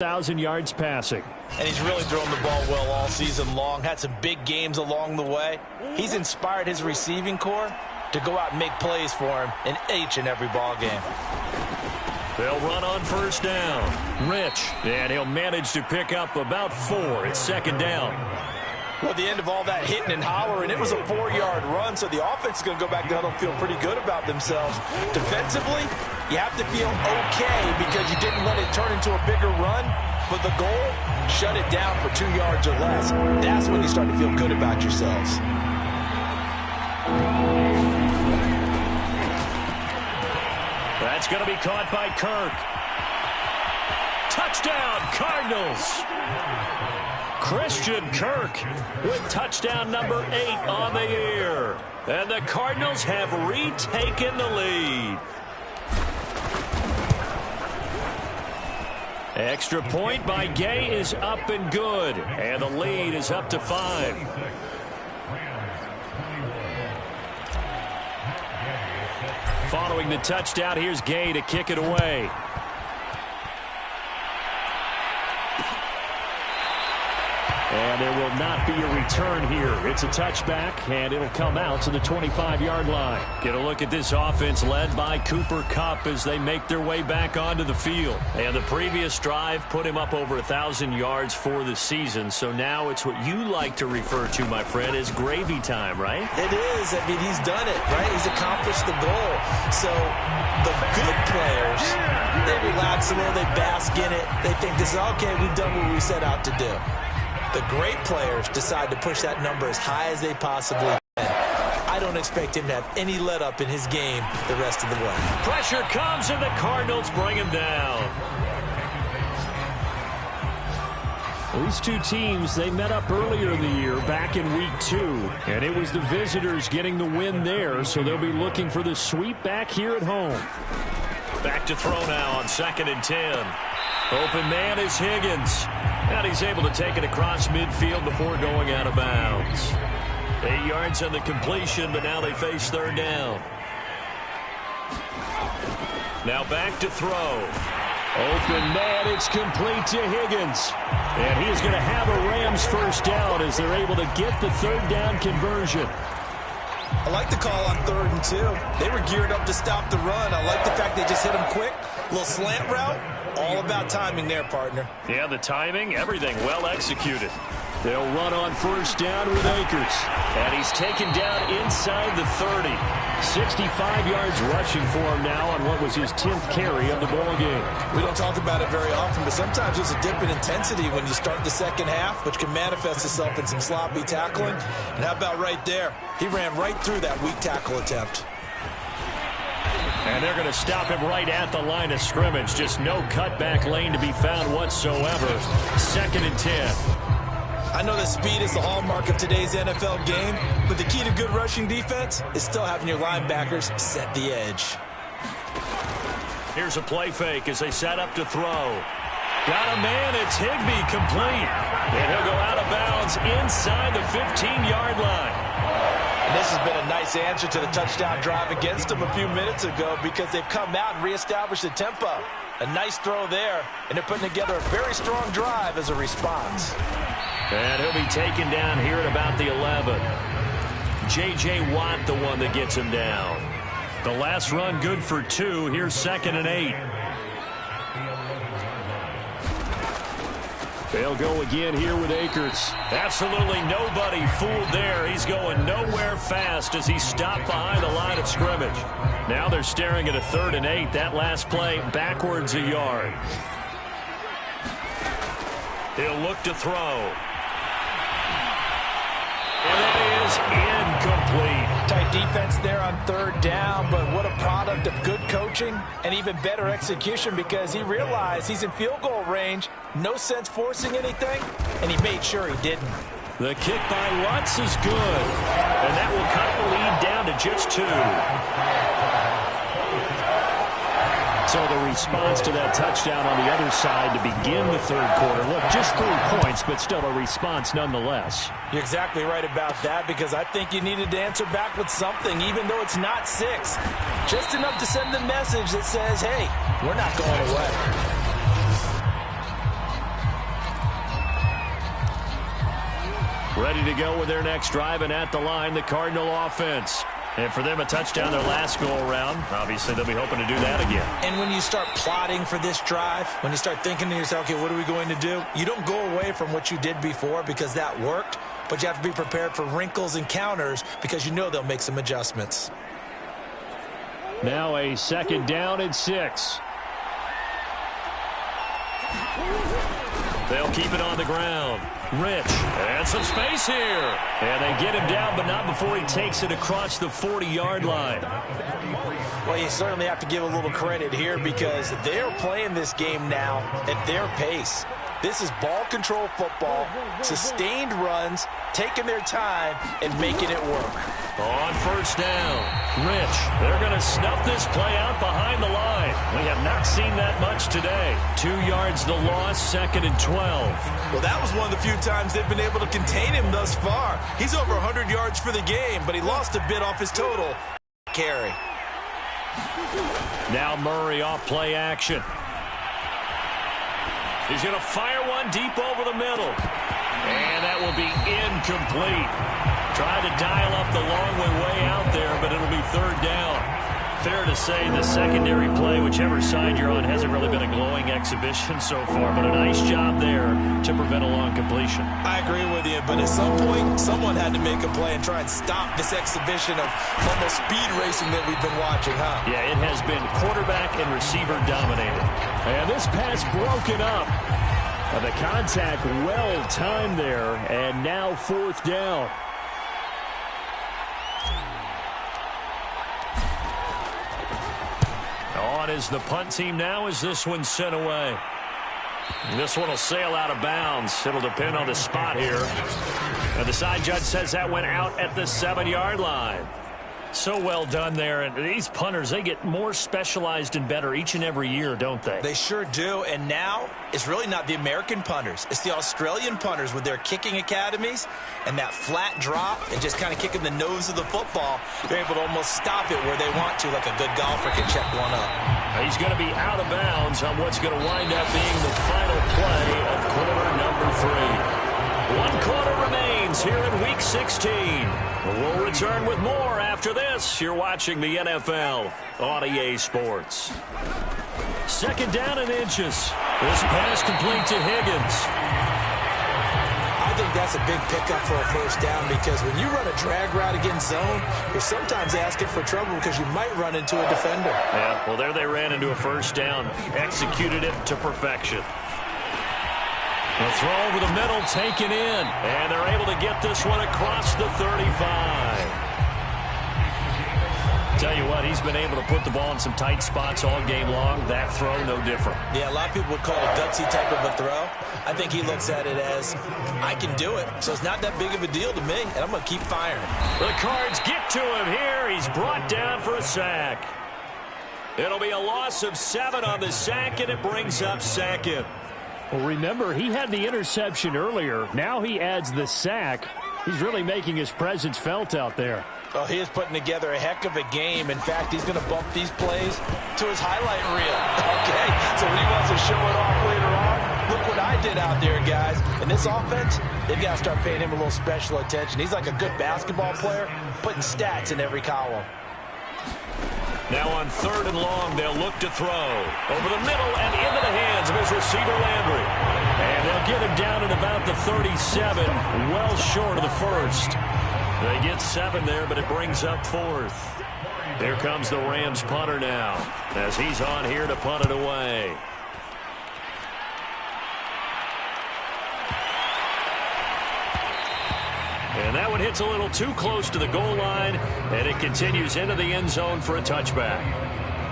1,000 yards passing. And he's really thrown the ball well all season long. Had some big games along the way. He's inspired his receiving corps to go out and make plays for him in each and every ball game. They'll run on first down. Rich, and he'll manage to pick up about 4. It's second down. Well, at the end of all that hitting and hollering, it was a 4-yard run, so the offense is going to go back to huddle and feel pretty good about themselves. Defensively, you have to feel okay because you didn't let it turn into a bigger run, but the goal, shut it down for 2 yards or less. That's when you start to feel good about yourselves. That's going to be caught by Kirk. Touchdown, Cardinals. Christian Kirk with touchdown number 8 on the year. And the Cardinals have retaken the lead. Extra point by Gay is up and good. And the lead is up to 5. Following the touchdown, here's Gay to kick it away. And there will not be a return here. It's a touchback, and it'll come out to the 25-yard line. Get a look at this offense led by Cooper Kupp as they make their way back onto the field. And the previous drive put him up over 1,000 yards for the season. So now it's what you like to refer to, my friend, as gravy time, right? It is. I mean, he's done it, right? He's accomplished the goal. So the good players, they relax a little, they bask in it. They think this is, okay, we've done what we set out to do. The great players decide to push that number as high as they possibly can. I don't expect him to have any let-up in his game the rest of the way. Pressure comes, and the Cardinals bring him down. These two teams, they met up earlier in the year, back in week 2. And it was the visitors getting the win there, so they'll be looking for the sweep back here at home. Back to throw now on 2nd and 10. Open man is Higgins. And he's able to take it across midfield before going out of bounds. 8 yards on the completion, but now they face 3rd down. Now back to throw. Open man, it's complete to Higgins. And he is going to have a Rams first down as they're able to get the 3rd down conversion. I like the call on 3rd and 2. They were geared up to stop the run. I like the fact they just hit him quick. A little slant route. All about timing there, partner. Yeah, the timing, everything well executed. They'll run on first down with Akers. And he's taken down inside the 30. 65 yards rushing for him now on what was his 10th carry of the ball game. We don't talk about it very often, but sometimes there's a dip in intensity when you start the second half, which can manifest itself in some sloppy tackling. And how about right there? He ran right through that weak tackle attempt. And they're going to stop him right at the line of scrimmage. Just no cutback lane to be found whatsoever. 2nd and 10. I know that speed is the hallmark of today's NFL game, but the key to good rushing defense is still having your linebackers set the edge. Here's a play fake as they set up to throw. Got a man, it's Higbee complete. And he'll go out of bounds inside the 15-yard line. And this has been a nice answer to the touchdown drive against them a few minutes ago because they've come out and reestablished the tempo. A nice throw there, and they're putting together a very strong drive as a response. And he'll be taken down here at about the 11. J.J. Watt, the one that gets him down. The last run good for 2. Here's 2nd and 8. They'll go again here with Akers. Absolutely nobody fooled there. He's going nowhere fast as he stopped behind the line of scrimmage. Now they're staring at a 3rd and 8. That last play backwards a yard. He'll look to throw. And it is incomplete. Tight defense there on 3rd down, but what a product of good coaching and even better execution because he realized he's in field goal range. No sense forcing anything, and he made sure he didn't. The kick by Lutz is good, and that will cut the lead down to just 2. So the response to that touchdown on the other side to begin the 3rd quarter. Look, just 3 points, but still a response nonetheless. You're exactly right about that because I think you needed to answer back with something, even though it's not 6. Just enough to send the message that says, hey, we're not going away. Ready to go with their next drive, and at the line, the Cardinal offense. And for them, a touchdown their last go-around. Obviously, they'll be hoping to do that again. And when you start plotting for this drive, when you start thinking to yourself, okay, what are we going to do? You don't go away from what you did before because that worked, but you have to be prepared for wrinkles and counters because you know they'll make some adjustments. Now a 2nd down and 6. They'll keep it on the ground. Rich, and some space here. And they get him down, but not before he takes it across the 40-yard line. Well, you certainly have to give a little credit here because they're playing this game now at their pace. This is ball control football, sustained runs, taking their time, and making it work. On 1st down, Rich, they're going to snuff this play out behind the line. We have not seen that much today. 2 yards the loss, 2nd and 12. Well, that was one of the few times they've been able to contain him thus far. He's over 100 yards for the game, but he lost a bit off his total carry. Now Murray off play action. He's going to fire one deep over the middle. And that will be incomplete. Tried to dial up the long way out there, but it'll be 3rd down. Fair to say the secondary play, whichever side you're on, hasn't really been a glowing exhibition so far, but a nice job there to prevent a long completion. I agree with you, but at some point, someone had to make a play and try and stop this exhibition of almost speed racing that we've been watching, huh? Yeah, it has been quarterback and receiver dominated. And this pass broken up. The contact well timed there, and now 4th down. On is the punt team now as this one's sent away. This one will sail out of bounds. It'll depend on the spot here. And the side judge says that went out at the 7-yard line. So well done there. And these punters, they get more specialized and better each and every year, don't they? They sure do. And now it's really not the American punters. It's the Australian punters with their kicking academies and that flat drop and just kind of kicking the nose of the football. They're able to almost stop it where they want to, like a good golfer can check one up. He's going to be out of bounds on what's going to wind up being the final play of quarter number 3. 1 quarter remains here in Week 16. We'll return with more after this. You're watching the NFL on EA Sports. 2nd down and inches. This pass complete to Higgins. I think that's a big pickup for a 1st down because when you run a drag route against zone, you're sometimes asking for trouble because you might run into a defender. Yeah, well, there they ran into a 1st down. Executed it to perfection. The throw over the middle, taken in. And they're able to get this one across the 35. Tell you what, he's been able to put the ball in some tight spots all game long. That throw, no different. Yeah, a lot of people would call it a gutsy type of a throw. I think he looks at it as, I can do it. So it's not that big of a deal to me, and I'm going to keep firing. The Cards get to him here. He's brought down for a sack. It'll be a loss of 7 on the sack, and it brings up 2nd. Well, remember, he had the interception earlier. Now he adds the sack. He's really making his presence felt out there. Oh, he is putting together a heck of a game. In fact, he's going to bump these plays to his highlight reel. Okay, so when he wants to show it off later on, look what I did out there, guys. In this offense, they've got to start paying him a little special attention. He's like a good basketball player, putting stats in every column. Now on 3rd and long, they'll look to throw. Over the middle and into the hands of his receiver, Landry. And they'll get him down at about the 37, well short of the 1st. They get 7 there, but it brings up 4th. Here comes the Rams punter now, as he's on here to punt it away. And that one hits a little too close to the goal line, and it continues into the end zone for a touchback.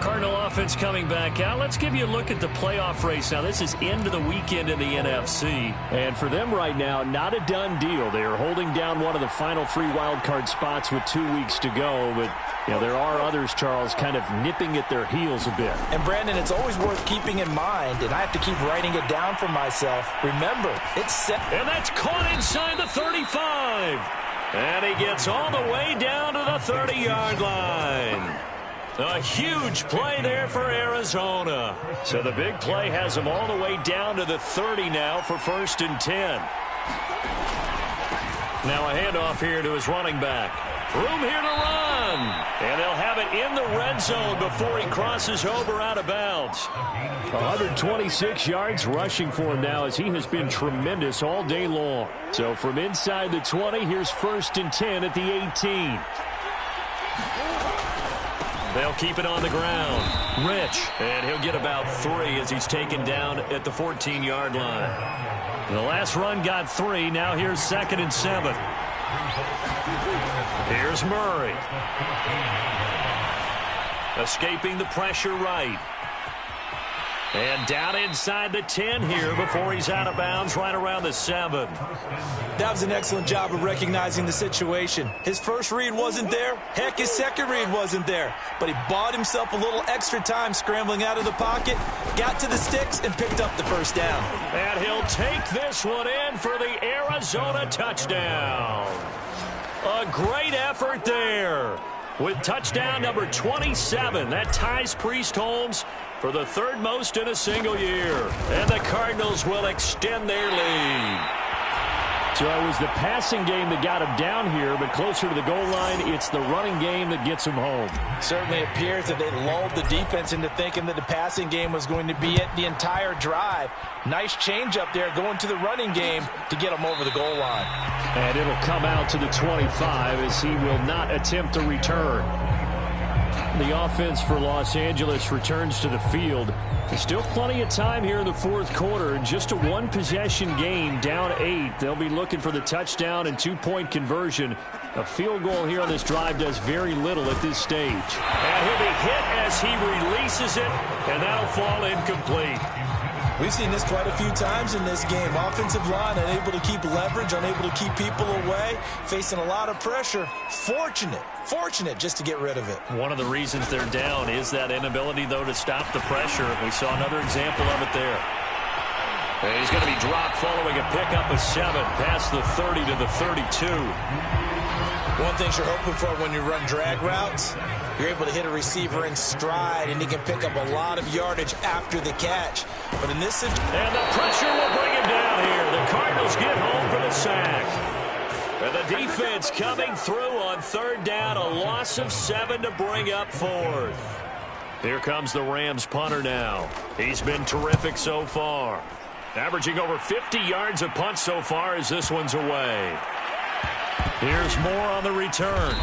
Cardinal offense coming back out. Let's give you a look at the playoff race. Now, this is into the weekend in the NFC. And for them right now, not a done deal. They are holding down one of the final 3 wild card spots with 2 weeks to go. But, you know, there are others, Charles, kind of nipping at their heels a bit. And, Brandon, it's always worth keeping in mind, and I have to keep writing it down for myself. Remember, it's set. And that's caught inside the 35. And he gets all the way down to the 30-yard line. A huge play there for Arizona. So the big play has them all the way down to the 30 now for 1st and 10. Now a handoff here to his running back. Room here to run. And they'll have it in the red zone before he crosses over out of bounds. 126 yards rushing for him now as he has been tremendous all day long. So from inside the 20, here's 1st and 10 at the 18. They'll keep it on the ground. Rich. And he'll get about 3 as he's taken down at the 14-yard line. The last run got 3. Now here's 2nd and 7. Here's Murray. Escaping the pressure right. And down inside the 10 here before he's out of bounds right around the 7. That was an excellent job of recognizing the situation. His first read wasn't there. Heck, his second read wasn't there. But he bought himself a little extra time scrambling out of the pocket, got to the sticks, and picked up the first down. And he'll take this one in for the Arizona touchdown. A great effort there. With touchdown number 27, that ties Priest Holmes for the 3rd most in a single year. And the Cardinals will extend their lead. So it was the passing game that got him down here, but closer to the goal line, it's the running game that gets him home. Certainly appears that they lulled the defense into thinking that the passing game was going to be it the entire drive. Nice change up there going to the running game to get him over the goal line. And it'll come out to the 25 as he will not attempt to return. The offense for Los Angeles returns to the field. There's still plenty of time here in the 4th quarter. Just a 1-possession game, down 8. They'll be looking for the touchdown and 2-point conversion. A field goal here on this drive does very little at this stage. And he'll be hit as he releases it, and that'll fall incomplete. We've seen this quite a few times in this game. Offensive line unable to keep leverage, unable to keep people away, facing a lot of pressure. Fortunate just to get rid of it. One of the reasons they're down is that inability, though, to stop the pressure. We saw another example of it there. And he's going to be dropped following a pickup of 7 past the 30 to the 32. One thing you're hoping for when you run drag routes, you're able to hit a receiver in stride, and he can pick up a lot of yardage after the catch. But in this situation... And the pressure will bring him down here. The Cardinals get home for the sack. And the defense coming through on 3rd down. A loss of 7 to bring up 4th. Here comes the Rams punter now. He's been terrific so far. Averaging over 50 yards a punt so far as this one's away. Here's more on the return.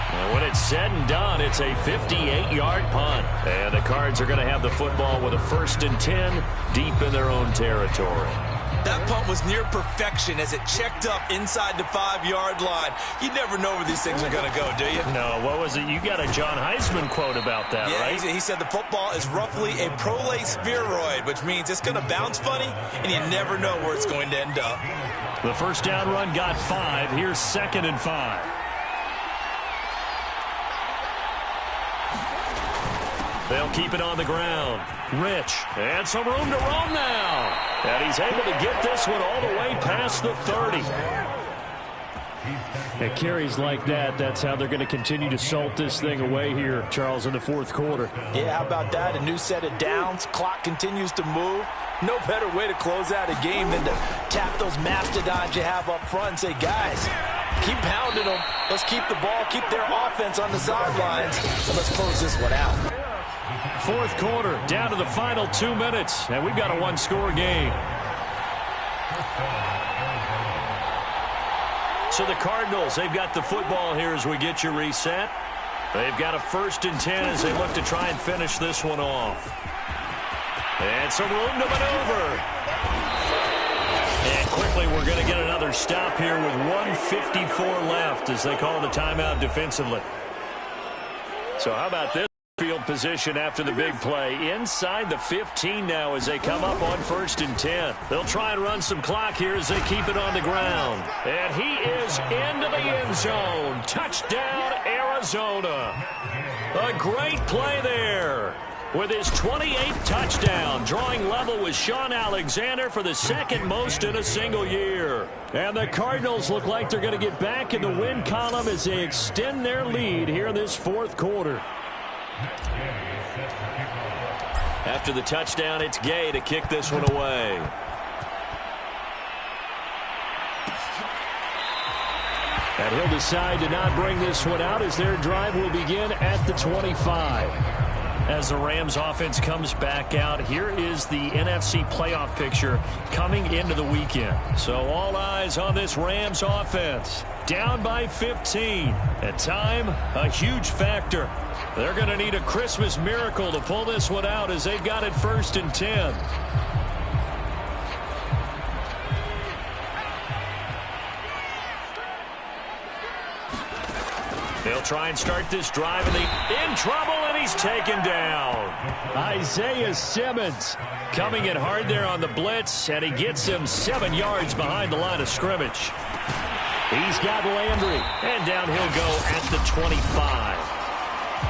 And when it's said and done, it's a 58-yard punt. And the Cards are going to have the football with a 1st and 10 deep in their own territory. That punt was near perfection as it checked up inside the 5-yard line. You never know where these things are going to go, do you? No, what was it? You got a John Heisman quote about that, yeah, right? He said the football is roughly a prolate spheroid, which means it's going to bounce funny, and you never know where it's going to end up. The 1st down run got 5. Here's 2nd and 5. They'll keep it on the ground. Rich, and some room to roam now. And he's able to get this one all the way past the 30. At carries like that, that's how they're going to continue to salt this thing away here, Charles, in the 4th quarter. Yeah, how about that? A new set of downs. Clock continues to move. No better way to close out a game than to tap those mastodons you have up front and say, guys, keep pounding them. Let's keep the ball, keep their offense on the sidelines, and let's close this one out. 4th quarter, down to the final 2 minutes, and we've got a 1-score game. So the Cardinals, they've got the football here as we get you reset. They've got a 1st and 10 as they look to try and finish this one off. And some room to maneuver. And quickly we're going to get another stop here with 1:54 left as they call the timeout defensively. So how about this field position after the big play? Inside the 15 now as they come up on 1st and 10. They'll try and run some clock here as they keep it on the ground. And he is into the end zone. Touchdown, Arizona. A great play there. With his 28th touchdown, drawing level with Sean Alexander for the 2nd most in a single year. And the Cardinals look like they're going to get back in the win column as they extend their lead here in this 4th quarter. After the touchdown, it's Gay to kick this one away. And he'll decide to not bring this one out as their drive will begin at the 25. As the Rams offense comes back out, here is the NFC playoff picture coming into the weekend. So all eyes on this Rams offense. Down by 15. At time, a huge factor. They're going to need a Christmas miracle to pull this one out as they've got it 1st and 10. They'll try and start this drive, and in trouble, and he's taken down. Isaiah Simmons coming in hard there on the blitz, and he gets him 7 yards behind the line of scrimmage. He's got Landry, and down he'll go at the 25.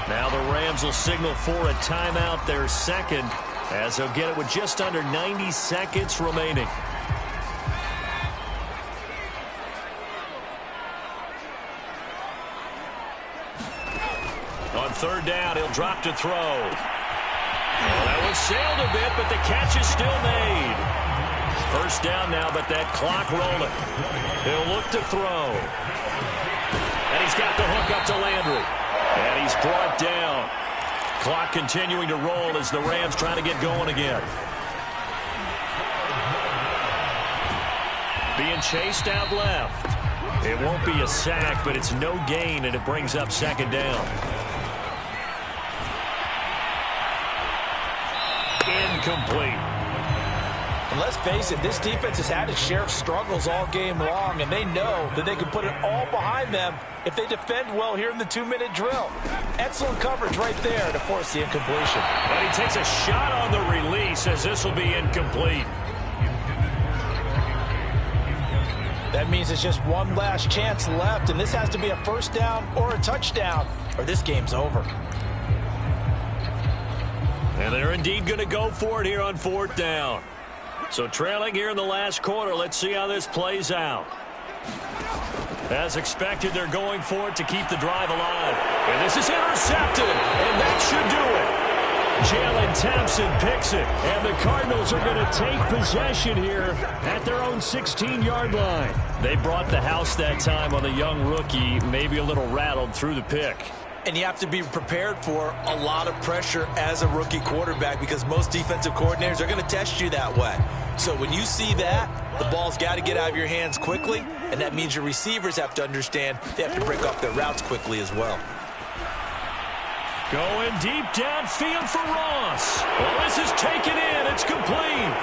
Now the Rams will signal for a timeout, their second, as they'll get it with just under 90 seconds remaining. On 3rd down, he'll drop to throw. Well, that one sailed a bit, but the catch is still made. 1st down now, but that clock rolling. He'll look to throw. And he's got the hook up to Landry. And he's brought down. Clock continuing to roll as the Rams trying to get going again. Being chased out left. It won't be a sack, but it's no gain, and it brings up 2nd down. Incomplete. And let's face it, this defense has had its share of struggles all game long, and they know that they can put it all behind them if they defend well here in the 2-minute drill. Excellent coverage right there to force the incompletion. And he takes a shot on the release as this will be incomplete. That means it's just one last chance left, and this has to be a 1st down or a touchdown, or this game's over. And they're indeed going to go for it here on 4th down. So trailing here in the last quarter, let's see how this plays out. As expected, they're going for it to keep the drive alive. And this is intercepted, and that should do it. Jalen Thompson picks it, and the Cardinals are going to take possession here at their own 16-yard line. They brought the house that time on the young rookie, maybe a little rattled through the pick. And you have to be prepared for a lot of pressure as a rookie quarterback because most defensive coordinators are going to test you that way. So when you see that, the ball's got to get out of your hands quickly, and that means your receivers have to understand they have to break off their routes quickly as well. Going deep downfield for Ross. Well, this is taken in. It's complete.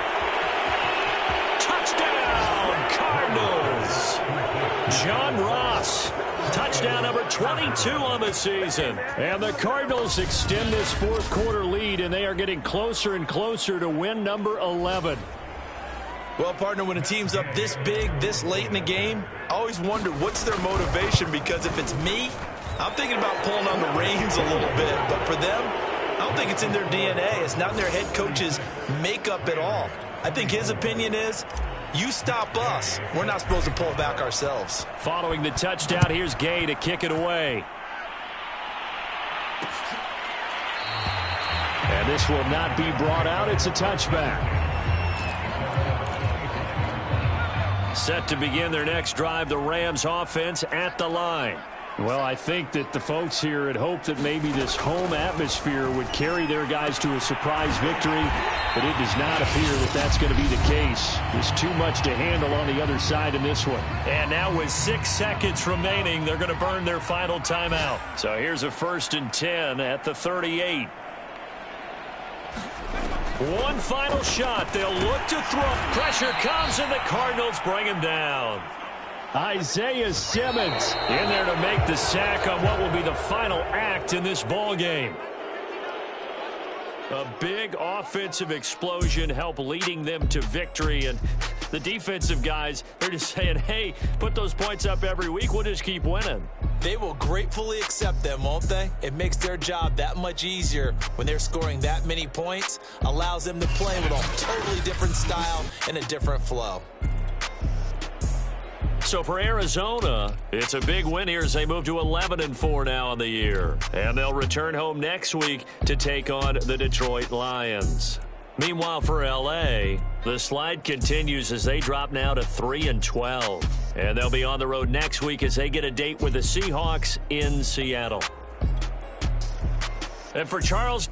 Touchdown, Cardinals. John Ross. Touchdown number 22 on the season. And the Cardinals extend this 4th quarter lead, and they are getting closer and closer to win number 11. Well, partner, when a team's up this big, this late in the game, I always wonder what's their motivation, because if it's me, I'm thinking about pulling on the reins a little bit. But for them, I don't think it's in their DNA. It's not in their head coach's makeup at all. I think his opinion is, you stop us, we're not supposed to pull back ourselves. Following the touchdown, here's Gay to kick it away. And this will not be brought out. It's a touchback. Set to begin their next drive, the Rams offense at the line. Well, I think that the folks here had hoped that maybe this home atmosphere would carry their guys to a surprise victory, but it does not appear that that's going to be the case. There's too much to handle on the other side in this one. And now with 6 seconds remaining, they're going to burn their final timeout. So here's a 1st and 10 at the 38. One final shot. They'll look to throw. Pressure comes, and the Cardinals bring him down. Isaiah Simmons in there to make the sack on what will be the final act in this ball game. A big offensive explosion helped leading them to victory, and the defensive guys, they're just saying, hey, put those points up every week, we'll just keep winning. They will gratefully accept them, won't they? It makes their job that much easier when they're scoring that many points, allows them to play with a totally different style and a different flow. So for Arizona, it's a big win here as they move to 11-4 now on the year. And they'll return home next week to take on the Detroit Lions. Meanwhile, for L.A., the slide continues as they drop now to 3-12. And they'll be on the road next week as they get a date with the Seahawks in Seattle. And for Charles...